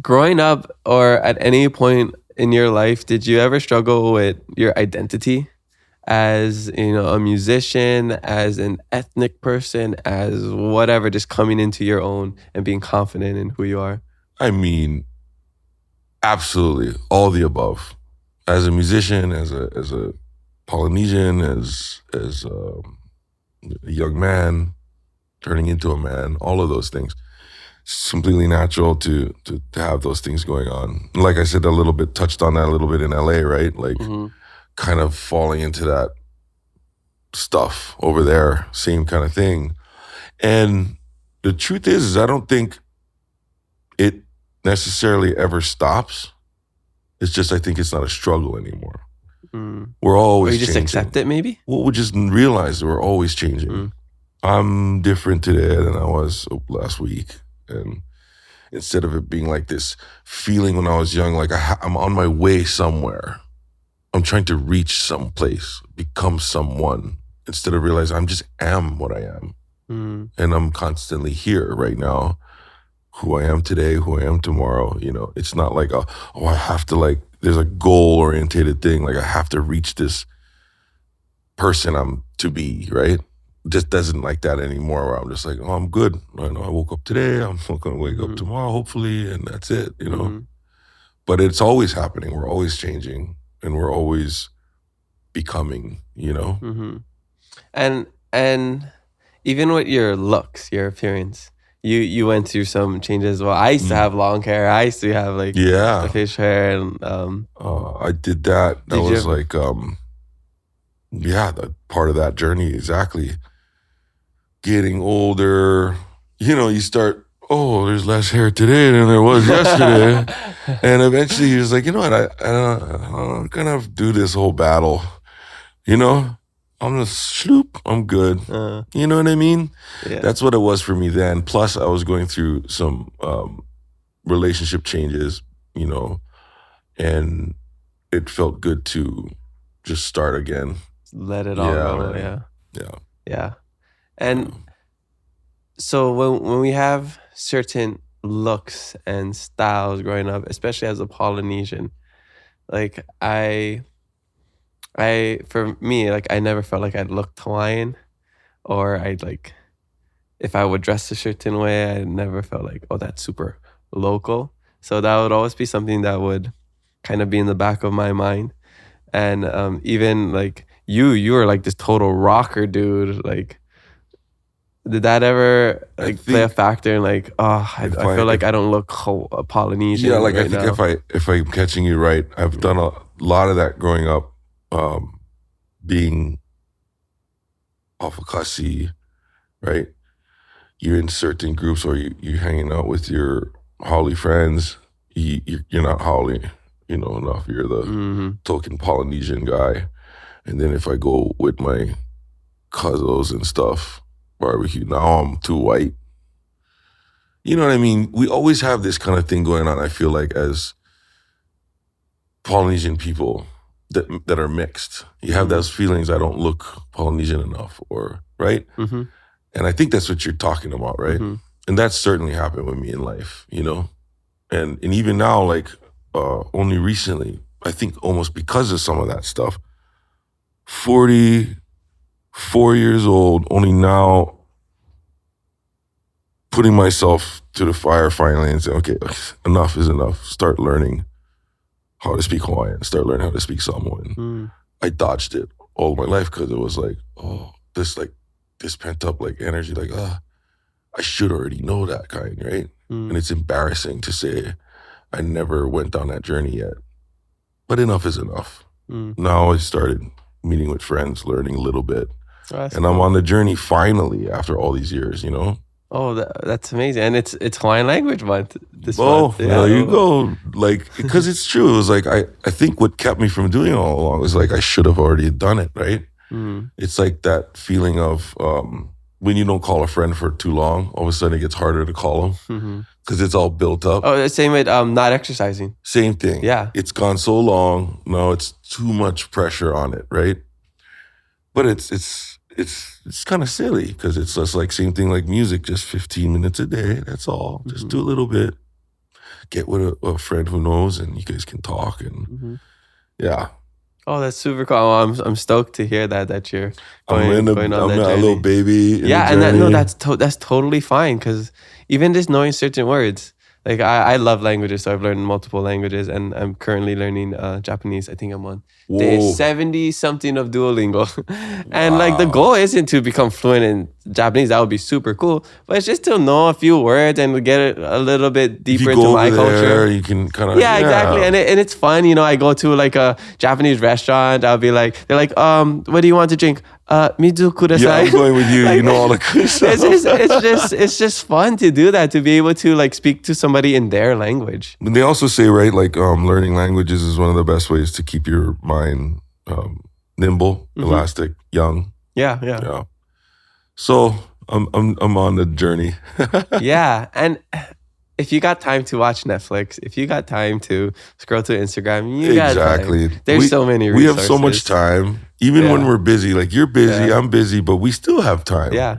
growing up or at any point in your life, did you ever struggle with your identity as, a musician, as an ethnic person, as whatever, just coming into your own and being confident in who you are? I mean, absolutely all the above. As a musician, as a Polynesian, as a young man turning into a man, all of those things. It's completely natural to have those things going on. Like I said, a little bit touched on that a little bit in LA, right? Like kind of falling into that stuff over there, same kind of thing. And the truth is I don't think it necessarily ever stops. It's just I think it's not a struggle anymore. We're Or always you just changing. accept it, maybe? Well, we just realize that we're always changing. I'm different today than I was last week. And instead of it being like this feeling when I was young, like I'm on my way somewhere. I'm trying to reach someplace, become someone, instead of realizing I'm just am what I am. And I'm constantly here right now, who I am today, who I am tomorrow. It's not like, I have to there's a goal-orientated thing. Like I have to reach this person I'm to be, right? Just doesn't like that anymore where I'm just like, I'm good. I know I woke up today. I'm not going to wake up tomorrow, hopefully, and that's it, But it's always happening. We're always changing and we're always becoming, And even with your looks, your appearance, you went through some changes as well. I used to have long hair. I used to have the facial hair, and I did that. That was the part of that journey, exactly. Getting older, you start, there's less hair today than there was yesterday. And eventually you're just like, you know what, I'm gonna do this whole battle, I'm just sloop, I'm good. You know what I mean? Yeah. That's what it was for me then. Plus I was going through some relationship changes, and it felt good to just start again. Let it all go. Man. Yeah. And so when we have certain looks and styles growing up, especially as a Polynesian, for me, I never felt like I'd looked Hawaiian, or if I would dress a certain way, I never felt like, oh, that's super local. So that would always be something that would kind of be in the back of my mind. And even you were like this total rocker dude. Did that ever play a factor in I feel like I don't look Polynesian? Yeah, right I think now. if I'm catching you right, I've done a lot of that growing up, being afakasi, right? You're in certain groups, or you're hanging out with your Hawai'i friends. You're not Hawai'i, enough. You're the token Polynesian guy. And then if I go with my cousins and stuff, barbecue, now I'm too white. You know what I mean? We always have this kind of thing going on, I feel like, as Polynesian people that are mixed. You have those feelings, I don't look Polynesian enough, or, right? And I think that's what you're talking about, right? And that's certainly happened with me in life, And even now, only recently, I think almost because of some of that stuff, 44 years old, only now putting myself to the fire finally and saying, okay, enough is enough. Start learning how to speak Hawaiian. Start learning how to speak Samoan. I dodged it all my life because it was this pent up energy, I should already know that kind, right? And it's embarrassing to say I never went down that journey yet. But enough is enough. Now I started meeting with friends, learning a little bit. And I'm on the journey finally after all these years, Oh, that's amazing. And it's Hawaiian Language Month this month. Yeah. There you go. Because it's true. It was I think what kept me from doing it all along was I should have already done it, right? It's that feeling of when you don't call a friend for too long, all of a sudden it gets harder to call them because it's all built up. Oh, the same with not exercising. Same thing. Yeah. It's gone so long. Now it's too much pressure on it, right? But it's kind of silly because it's just same thing like music, just 15 minutes a day. That's all. Just do a little bit. get with a friend who knows, and you guys can talk. And yeah. Oh, that's super cool. Oh, I'm stoked to hear that you're going on I'm that a journey. little baby. Yeah, and that's totally fine, because even just knowing certain words, like I love languages, so I've learned multiple languages, and I'm currently learning Japanese. I think I'm on day 70 something of Duolingo, and like the goal isn't to become fluent in Japanese. That would be super cool, but it's just to know a few words and get a little bit deeper into my culture. You can kind of exactly, and it's fun. I go to like a Japanese restaurant. I'll be like, they're like, what do you want to drink? Mizu kudasai. Yeah, I'm going with you. You know all the good stuff. It's just fun to do that, to be able to like speak to somebody in their language. And they also say, right, like learning languages is one of the best ways to keep your mind nimble, elastic, young. Yeah. So I'm on the journey. Yeah, and if you got time to watch Netflix, if you got time to scroll to Instagram, you got time. There's so many resources. We have so much time. Even when we're busy, like you're busy, I'm busy, but we still have time. Yeah.